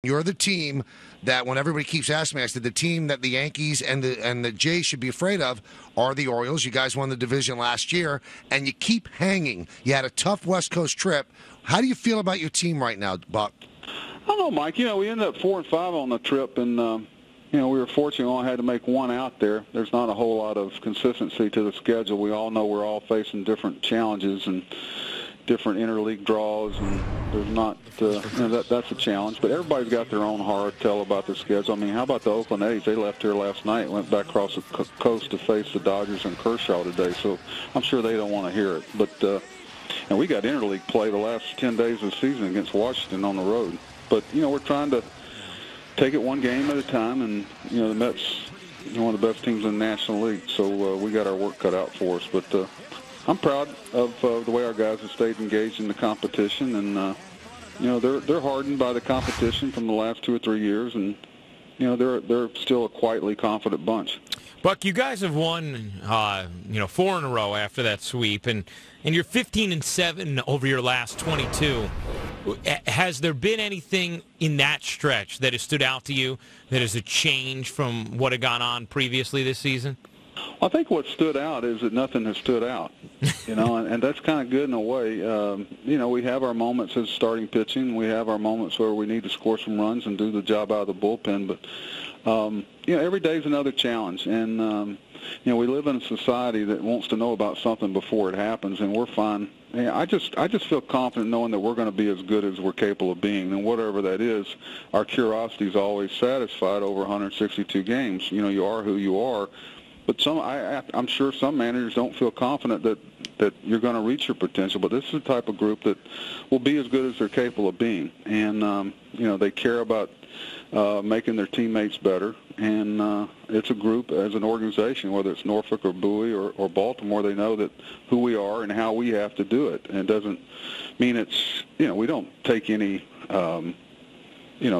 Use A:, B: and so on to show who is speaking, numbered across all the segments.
A: You're the team that, when everybody keeps asking me, I said the team that the Yankees and the Jays should be afraid of are the Orioles. You guys won the division last year, and you keep hanging. You had a tough West Coast trip. How do you feel about your team right now, Buck?
B: I don't know, Mike. We ended up 4-5 on the trip, and we were fortunate we only had to make one out there. There's not a whole lot of consistency to the schedule. We all know we're all facing different challenges and different interleague draws, and there's not that's a challenge. But everybody's got their own hard tell about the schedule. I mean, how about the Oakland A's? They left here last night, went back across the coast to face the Dodgers and Kershaw today. So I'm sure they don't want to hear it. But and we got interleague play the last 10 days of the season against Washington on the road. But we're trying to take it one game at a time, and the Mets are one of the best teams in the National League. So we got our work cut out for us. But I'm proud of the way our guys have stayed engaged in the competition, and they're hardened by the competition from the last 2 or 3 years, and they're still a quietly confident bunch.
C: Buck, you guys have won 4 in a row after that sweep, and you're 15-7 over your last 22. Has there been anything in that stretch that has stood out to you that is a change from what had gone on previously this season?
B: I think what stood out is that nothing has stood out, and that's kind of good in a way. We have our moments as starting pitching. We have our moments where we need to score some runs and do the job out of the bullpen. But, every day is another challenge. And, we live in a society that wants to know about something before it happens, and we're fine. I just feel confident knowing that we're going to be as good as we're capable of being. And whatever that is, our curiosity is always satisfied over 162 games. You are who you are. But I'm sure some managers don't feel confident that you're going to reach your potential. But this is the type of group that will be as good as they're capable of being. And, they care about making their teammates better. And it's a group as an organization, whether it's Norfolk or Bowie or Baltimore, they know that who we are and how we have to do it. And it doesn't mean it's, we don't take any,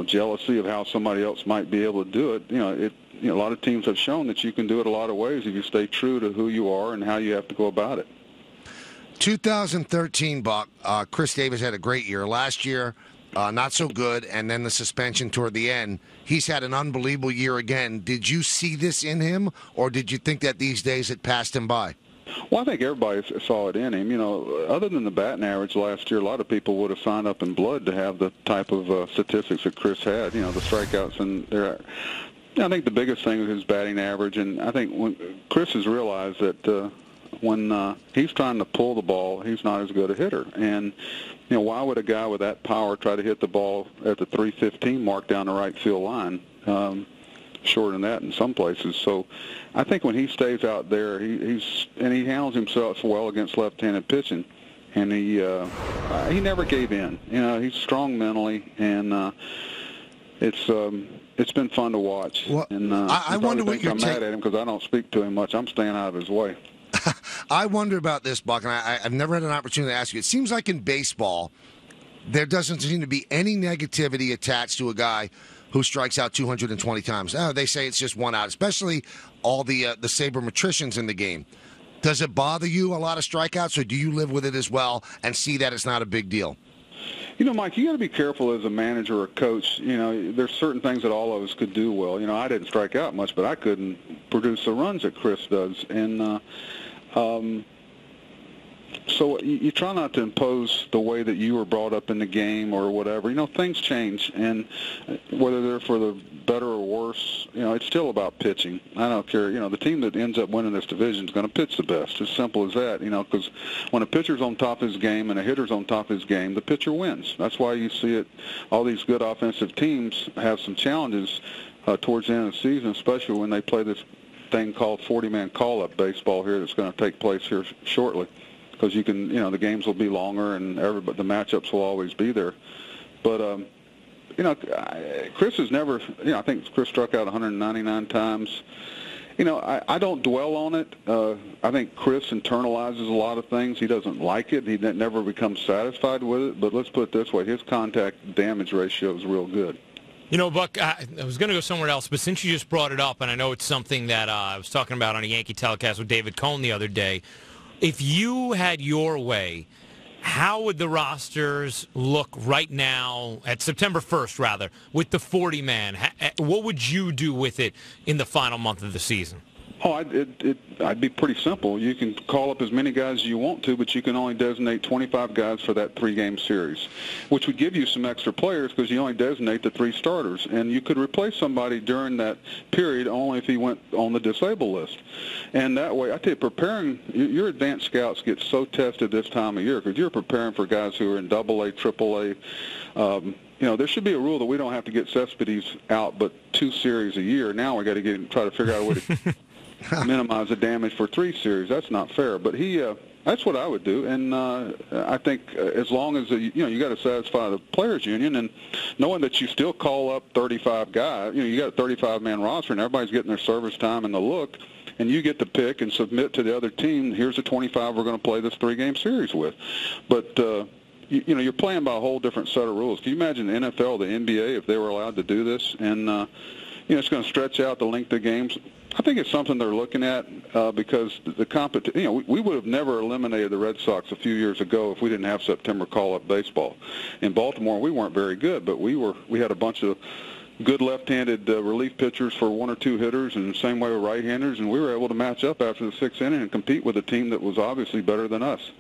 B: jealousy of how somebody else might be able to do it. A lot of teams have shown that you can do it a lot of ways if you stay true to who you are and how you have to go about it.
A: 2013, Buck, Chris Davis had a great year. Last year, not so good, and then the suspension toward the end. He's had an unbelievable year again. Did you see this in him, or did you think that these days it passed him by?
B: Well, I think everybody saw it in him. Other than the batting average last year, a lot of people would have signed up in blood to have the type of statistics that Chris had, the strikeouts. And I think the biggest thing is his batting average, and I think when Chris has realized that when he's trying to pull the ball, he's not as good a hitter. And, why would a guy with that power try to hit the ball at the 315 mark down the right field line? Shorter than that in some places. So I think when he stays out there, he handles himself well against left-handed pitching, and he never gave in. He's strong mentally, and it's been fun to watch.
A: Well,
B: and
A: I wonder what you're
B: I'm mad at him because I don't speak to him much. I'm staying out of his way.
A: I wonder about this, Buck, and I've never had an opportunity to ask you. It seems like in baseball, there doesn't seem to be any negativity attached to a guy who strikes out 220 times. They say it's just one out, especially all the sabermetricians in the game. Does it bother you, a lot of strikeouts, or do you live with it as well and see that it's not a big deal?
B: Mike, you got to be careful as a manager or coach. There's certain things that all of us could do well. I didn't strike out much, but I couldn't produce the runs that Chris does. And so you try not to impose the way that you were brought up in the game or whatever. Things change, and whether they're for the better or worse, it's still about pitching. I don't care. The team that ends up winning this division is going to pitch the best. As simple as that. Because when a pitcher's on top of his game and a hitter's on top of his game, the pitcher wins. That's why you see it. All these good offensive teams have some challenges towards the end of the season, especially when they play this thing called 40-man call-up baseball here that's going to take place here shortly. Because you can, the games will be longer and the matchups will always be there. But, Chris has never, I think Chris struck out 199 times. I don't dwell on it. I think Chris internalizes a lot of things. He doesn't like it. He never becomes satisfied with it. But let's put it this way. His contact damage ratio is real good.
C: Buck, I was going to go somewhere else, but since you just brought it up, and I know it's something that I was talking about on a Yankee telecast with David Cohn the other day, if you had your way, how would the rosters look right now, at September 1st, rather, with the 40-man? What would you do with it in the final month of the season?
B: Oh, I'd be pretty simple. You can call up as many guys as you want to, but you can only designate 25 guys for that 3-game series, which would give you some extra players because you only designate the 3 starters. And you could replace somebody during that period only if he went on the disabled list. And that way, I tell you, preparing, your advanced scouts get so tested this time of year because you're preparing for guys who are in AA, AAA. There should be a rule that we don't have to get Cespedes out but 2 series a year. Now we got to try to figure out a way to minimize the damage for 3 series. That's not fair. But that's what I would do. And I think as long as you got to satisfy the players union, and knowing that you still call up 35 guys. You got a 35-man roster, and everybody's getting their service time and the look. And you get to pick and submit to the other team. Here's the 25 we're going to play this 3-game series with. But you're playing by a whole different set of rules. Can you imagine the NFL, the NBA, if they were allowed to do this? And it's going to stretch out the length of games. I think it's something they're looking at because the competition. We would have never eliminated the Red Sox a few years ago if we didn't have September call-up baseball. In Baltimore, we weren't very good, but we had a bunch of good left-handed relief pitchers for 1 or 2 hitters, and the same way with right-handers, and we were able to match up after the 6th inning and compete with a team that was obviously better than us.